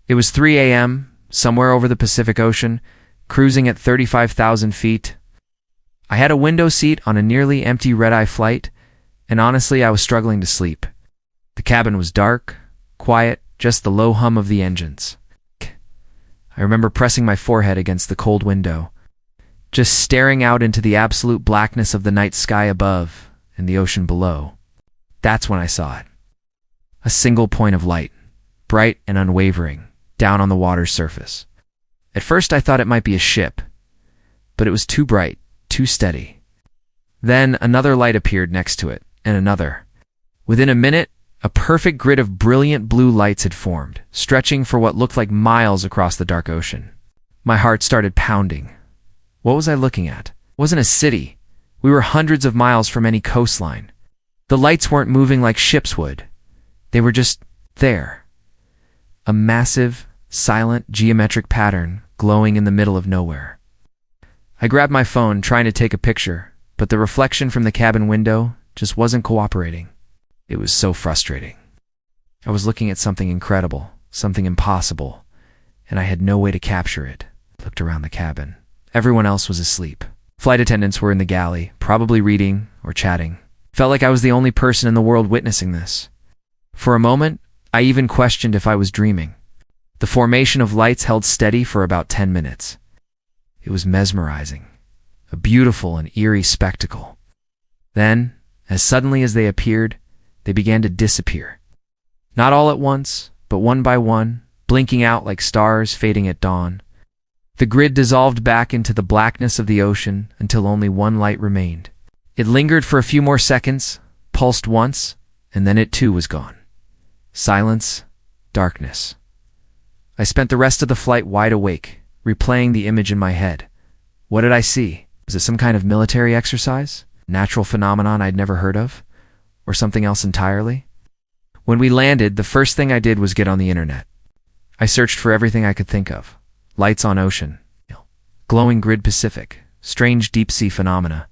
It was 3 a.m., somewhere over the Pacific Ocean, cruising at 35,000 feet. I had a window seat on a nearly empty red-eye flight, and honestly, I was struggling to sleep. The cabin was dark, quiet, just the low hum of the engines. I remember pressing my forehead against the cold window, just staring out into the absolute blackness of the night sky above and the ocean below. That's when I saw it. A single point of light, bright and unwavering, down on the water's surface. At first I thought it might be a ship, but it was too bright, too steady. Then another light appeared next to it, and another. Within a minute, a perfect grid of brilliant blue lights had formed, stretching for what looked like miles across the dark ocean. My heart started pounding. What was I looking at? It wasn't a city. We were hundreds of miles from any coastline. The lights weren't moving like ships would. They were just there. A massive, silent, geometric pattern glowing in the middle of nowhere. I grabbed my phone, trying to take a picture, but the reflection from the cabin window just wasn't cooperating. It was so frustrating. I was looking at something incredible, something impossible, and I had no way to capture it. I looked around the cabin. Everyone else was asleep. Flight attendants were in the galley, probably reading or chatting. Felt like I was the only person in the world witnessing this. For a moment, I even questioned if I was dreaming. The formation of lights held steady for about 10 minutes. It was mesmerizing, a beautiful and eerie spectacle. Then, as suddenly as they appeared, they began to disappear. Not all at once, but one by one, blinking out like stars fading at dawn. The grid dissolved back into the blackness of the ocean until only one light remained. It lingered for a few more seconds, pulsed once, and then it too was gone. Silence, darkness. I spent the rest of the flight wide awake, replaying the image in my head. What did I see? Was it some kind of military exercise? Natural phenomenon I'd never heard of? Or something else entirely? When we landed, the first thing I did was get on the internet. I searched for everything I could think of. Lights on ocean, glowing grid Pacific, strange deep-sea phenomena.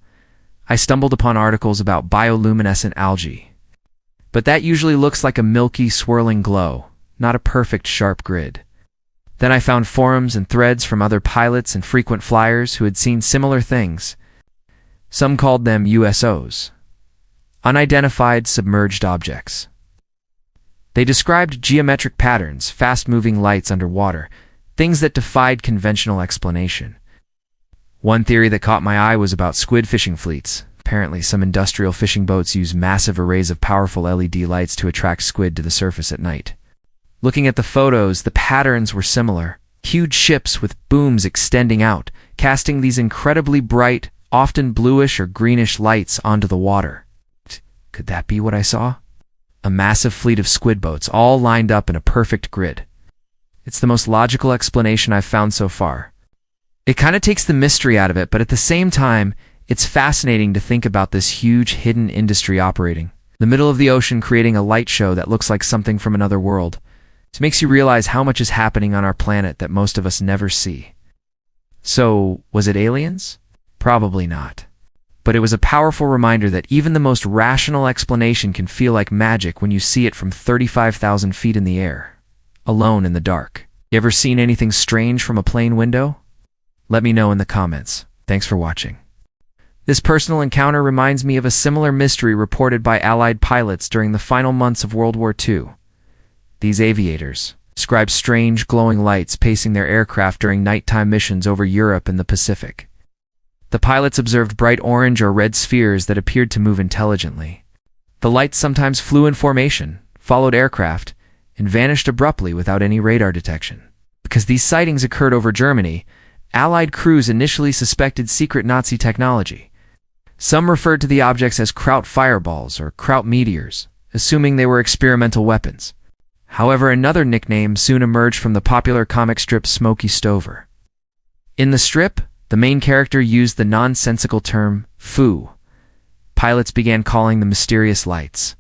I stumbled upon articles about bioluminescent algae. But that usually looks like a milky, swirling glow, not a perfect, sharp grid. Then I found forums and threads from other pilots and frequent flyers who had seen similar things. Some called them USOs, unidentified submerged objects. They described geometric patterns, fast-moving lights underwater, things that defied conventional explanation. One theory that caught my eye was about squid fishing fleets. Apparently, some industrial fishing boats use massive arrays of powerful LED lights to attract squid to the surface at night. Looking at the photos, the patterns were similar. Huge ships with booms extending out, casting these incredibly bright, often bluish or greenish lights onto the water. Could that be what I saw? A massive fleet of squid boats, all lined up in a perfect grid. It's the most logical explanation I've found so far. It kind of takes the mystery out of it, but at the same time, it's fascinating to think about this huge hidden industry operating. The middle of the ocean creating a light show that looks like something from another world. It makes you realize how much is happening on our planet that most of us never see. So, was it aliens? Probably not. But it was a powerful reminder that even the most rational explanation can feel like magic when you see it from 35,000 feet in the air, alone in the dark. You ever seen anything strange from a plane window? Let me know in the comments. Thanks for watching. This personal encounter reminds me of a similar mystery reported by Allied pilots during the final months of World War II. These aviators described strange glowing lights pacing their aircraft during nighttime missions over Europe and the Pacific. The pilots observed bright orange or red spheres that appeared to move intelligently. The lights sometimes flew in formation, followed aircraft, and vanished abruptly without any radar detection. Because these sightings occurred over Germany, Allied crews initially suspected secret Nazi technology. Some referred to the objects as Kraut fireballs or Kraut meteors, assuming they were experimental weapons. However, another nickname soon emerged from the popular comic strip Smokey Stover. In the strip, the main character used the nonsensical term Foo. Pilots began calling the mysterious lights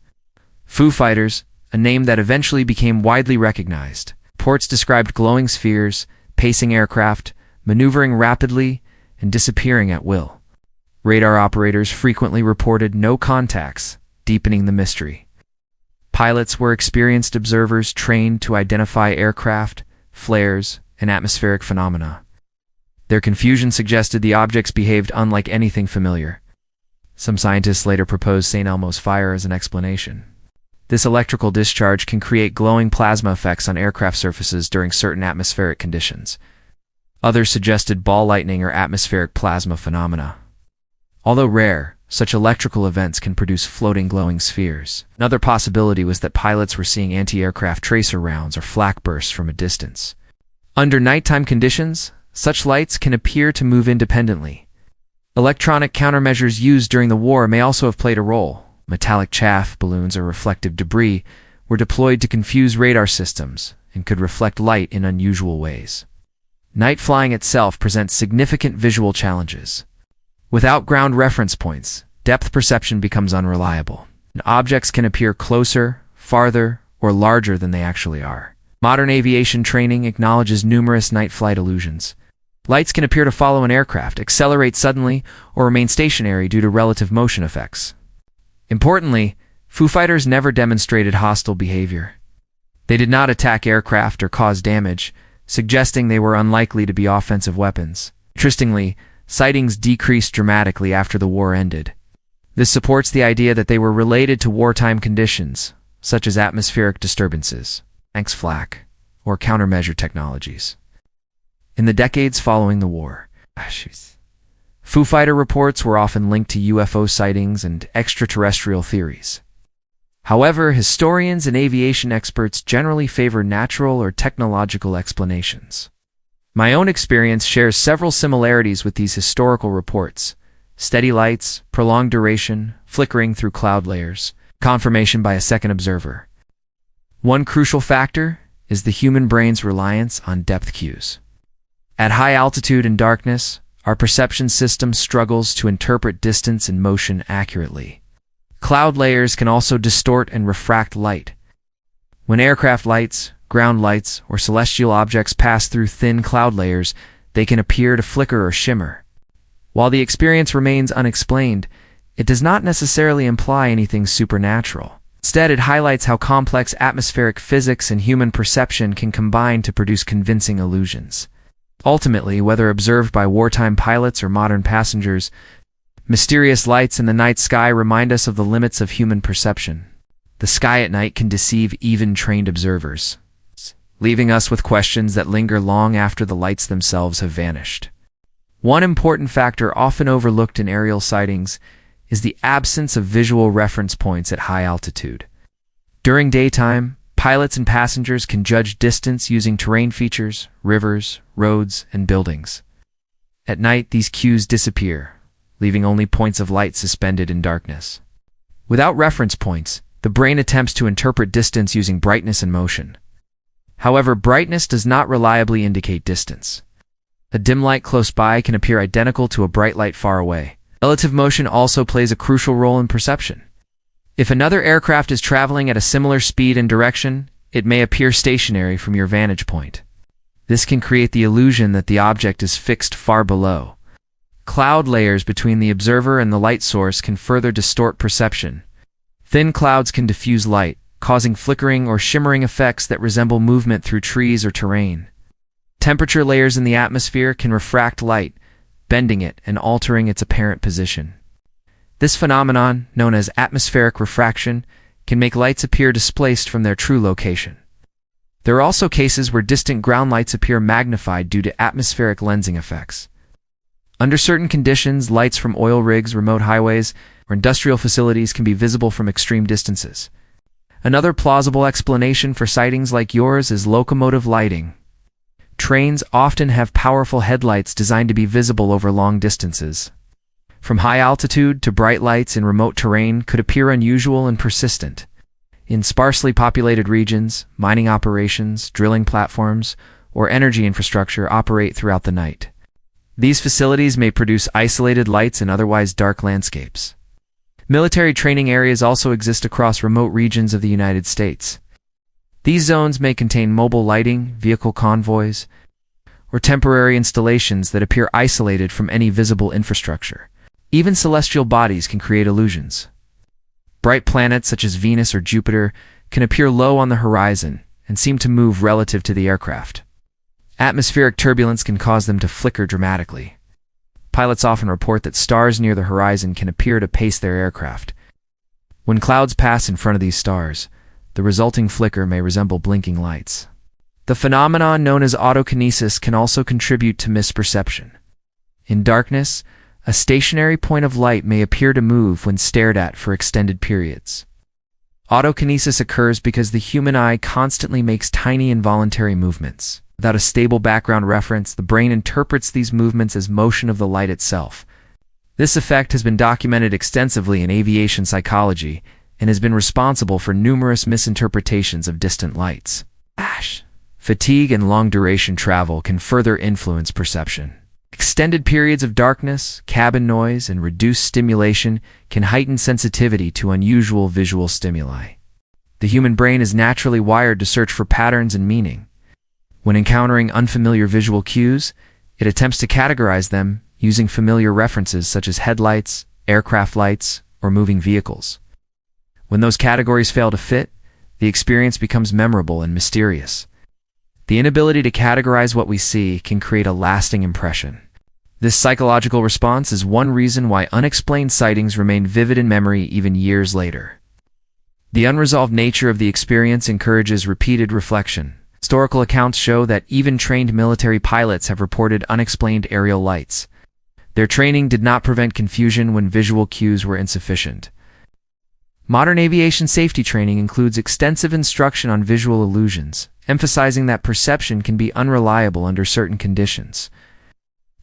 Foo Fighters, a name that eventually became widely recognized. Reports described glowing spheres, pacing aircraft, maneuvering rapidly, and disappearing at will. Radar operators frequently reported no contacts, deepening the mystery. Pilots were experienced observers trained to identify aircraft, flares, and atmospheric phenomena. Their confusion suggested the objects behaved unlike anything familiar. Some scientists later proposed St. Elmo's fire as an explanation. This electrical discharge can create glowing plasma effects on aircraft surfaces during certain atmospheric conditions. Others suggested ball lightning or atmospheric plasma phenomena. Although rare, such electrical events can produce floating glowing spheres. Another possibility was that pilots were seeing anti-aircraft tracer rounds or flak bursts from a distance. Under nighttime conditions, such lights can appear to move independently. Electronic countermeasures used during the war may also have played a role. Metallic chaff balloons or reflective debris were deployed to confuse radar systems and could reflect light in unusual ways. Night flying itself presents significant visual challenges. Without ground reference points, depth perception becomes unreliable, and objects can appear closer, farther, or larger than they actually are. Modern aviation training acknowledges numerous night flight illusions. Lights can appear to follow an aircraft, accelerate suddenly, or remain stationary due to relative motion effects. Importantly, Foo Fighters never demonstrated hostile behavior. They did not attack aircraft or cause damage, suggesting they were unlikely to be offensive weapons. Interestingly, sightings decreased dramatically after the war ended. This supports the idea that they were related to wartime conditions, such as atmospheric disturbances, flak, or countermeasure technologies. In the decades following the war, Foo Fighter reports were often linked to UFO sightings and extraterrestrial theories. However, historians and aviation experts generally favor natural or technological explanations. My own experience shares several similarities with these historical reports: steady lights, prolonged duration, flickering through cloud layers, confirmation by a second observer. One crucial factor is the human brain's reliance on depth cues. At high altitude and darkness, our perception system struggles to interpret distance and motion accurately. Cloud layers can also distort and refract light. When aircraft lights, ground lights, or celestial objects pass through thin cloud layers, they can appear to flicker or shimmer. While the experience remains unexplained, it does not necessarily imply anything supernatural. Instead, it highlights how complex atmospheric physics and human perception can combine to produce convincing illusions. Ultimately, whether observed by wartime pilots or modern passengers, mysterious lights in the night sky remind us of the limits of human perception. The sky at night can deceive even trained observers, leaving us with questions that linger long after the lights themselves have vanished. One important factor often overlooked in aerial sightings is the absence of visual reference points at high altitude. During daytime, pilots and passengers can judge distance using terrain features, rivers, roads, and buildings. At night, these cues disappear, leaving only points of light suspended in darkness. Without reference points, the brain attempts to interpret distance using brightness and motion. However, brightness does not reliably indicate distance. A dim light close by can appear identical to a bright light far away. Relative motion also plays a crucial role in perception. If another aircraft is traveling at a similar speed and direction, it may appear stationary from your vantage point. This can create the illusion that the object is fixed far below. Cloud layers between the observer and the light source can further distort perception. Thin clouds can diffuse light, causing flickering or shimmering effects that resemble movement through trees or terrain. Temperature layers in the atmosphere can refract light, bending it and altering its apparent position. This phenomenon, known as atmospheric refraction, can make lights appear displaced from their true location. There are also cases where distant ground lights appear magnified due to atmospheric lensing effects. Under certain conditions, lights from oil rigs, remote highways, or industrial facilities can be visible from extreme distances. Another plausible explanation for sightings like yours is locomotive lighting. Trains often have powerful headlights designed to be visible over long distances. From high altitude to bright lights in remote terrain could appear unusual and persistent. In sparsely populated regions, mining operations, drilling platforms, or energy infrastructure operate throughout the night. These facilities may produce isolated lights in otherwise dark landscapes. Military training areas also exist across remote regions of the United States. These zones may contain mobile lighting, vehicle convoys, or temporary installations that appear isolated from any visible infrastructure. Even celestial bodies can create illusions. Bright planets such as Venus or Jupiter can appear low on the horizon and seem to move relative to the aircraft. Atmospheric turbulence can cause them to flicker dramatically. Pilots often report that stars near the horizon can appear to pace their aircraft. When clouds pass in front of these stars, the resulting flicker may resemble blinking lights. The phenomenon known as autokinesis can also contribute to misperception. In darkness, a stationary point of light may appear to move when stared at for extended periods. Autokinesis occurs because the human eye constantly makes tiny involuntary movements. Without a stable background reference, the brain interprets these movements as motion of the light itself. This effect has been documented extensively in aviation psychology and has been responsible for numerous misinterpretations of distant lights. Fatigue and long-duration travel can further influence perception. Extended periods of darkness, cabin noise, and reduced stimulation can heighten sensitivity to unusual visual stimuli. The human brain is naturally wired to search for patterns and meaning. When encountering unfamiliar visual cues, it attempts to categorize them using familiar references such as headlights, aircraft lights, or moving vehicles. When those categories fail to fit, the experience becomes memorable and mysterious. The inability to categorize what we see can create a lasting impression. This psychological response is one reason why unexplained sightings remain vivid in memory even years later. The unresolved nature of the experience encourages repeated reflection. Historical accounts show that even trained military pilots have reported unexplained aerial lights. Their training did not prevent confusion when visual cues were insufficient. Modern aviation safety training includes extensive instruction on visual illusions, emphasizing that perception can be unreliable under certain conditions.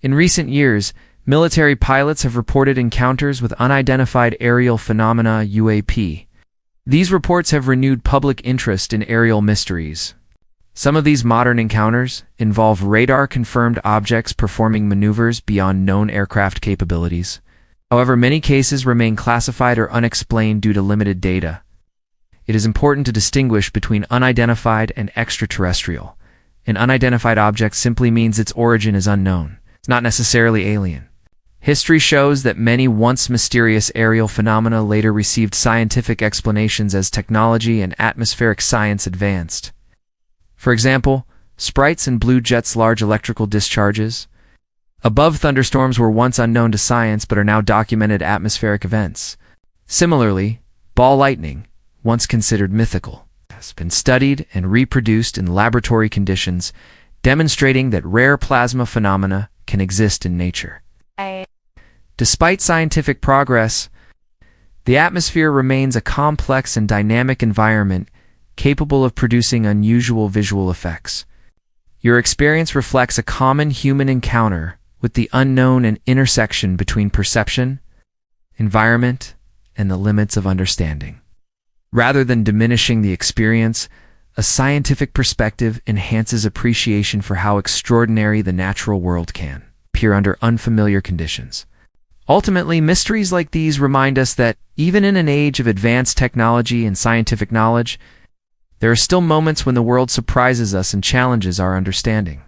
In recent years, military pilots have reported encounters with unidentified aerial phenomena (UAP). These reports have renewed public interest in aerial mysteries. Some of these modern encounters involve radar-confirmed objects performing maneuvers beyond known aircraft capabilities. However, many cases remain classified or unexplained due to limited data. It is important to distinguish between unidentified and extraterrestrial. An unidentified object simply means its origin is unknown. It's not necessarily alien. History shows that many once mysterious aerial phenomena later received scientific explanations as technology and atmospheric science advanced. For example, sprites and blue jets' large electrical discharges above thunderstorms were once unknown to science but are now documented atmospheric events. Similarly, ball lightning, once considered mythical, has been studied and reproduced in laboratory conditions, demonstrating that rare plasma phenomena can exist in nature. Despite scientific progress, the atmosphere remains a complex and dynamic environment capable of producing unusual visual effects. Your experience reflects a common human encounter with the unknown and intersection between perception, environment, and the limits of understanding. Rather than diminishing the experience, a scientific perspective enhances appreciation for how extraordinary the natural world can appear under unfamiliar conditions. Ultimately, mysteries like these remind us that, even in an age of advanced technology and scientific knowledge, there are still moments when the world surprises us and challenges our understanding.